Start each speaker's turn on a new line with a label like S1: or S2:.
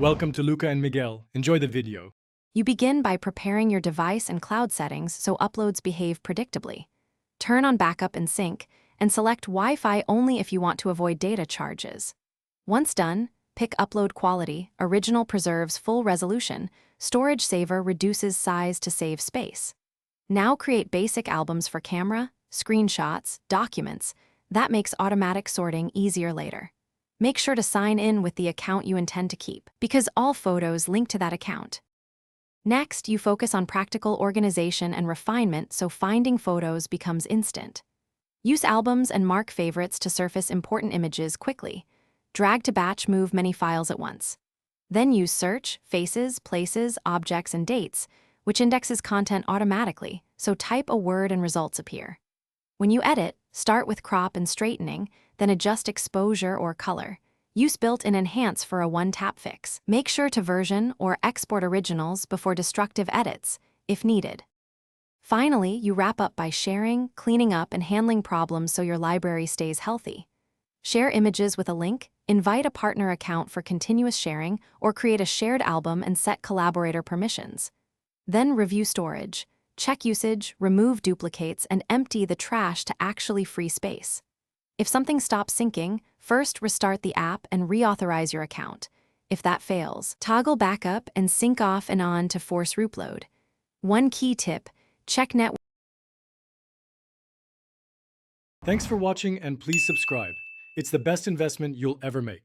S1: Welcome to Luca and Miguel. Enjoy the video.
S2: You begin by preparing your device and cloud settings so uploads behave predictably. Turn on backup and sync, and select Wi-Fi only if you want to avoid data charges. Once done, pick Upload Quality. Original preserves full resolution. Storage Saver reduces size to save space. Now create basic albums for camera, screenshots, documents. That makes automatic sorting easier later. Make sure to sign in with the account you intend to keep, because all photos link to that account. Next, you focus on practical organization and refinement so finding photos becomes instant. Use albums and mark favorites to surface important images quickly. Drag to batch move many files at once. Then use search, faces, places, objects, and dates, which indexes content automatically, so type a word and results appear. When you edit, start with crop and straightening, then adjust exposure or color. Use built-in Enhance for a one-tap fix. Make sure to version or export originals before destructive edits, if needed. Finally, you wrap up by sharing, cleaning up, and handling problems so your library stays healthy. Share images with a link, invite a partner account for continuous sharing, or create a shared album and set collaborator permissions. Then review storage, check usage, remove duplicates, and empty the trash to actually free space. If something stops syncing, first restart the app and reauthorize your account. If that fails, toggle backup and sync off and on to force reupload. One key tip, check network.
S1: Thanks for watching and please subscribe. It's the best investment you'll ever make.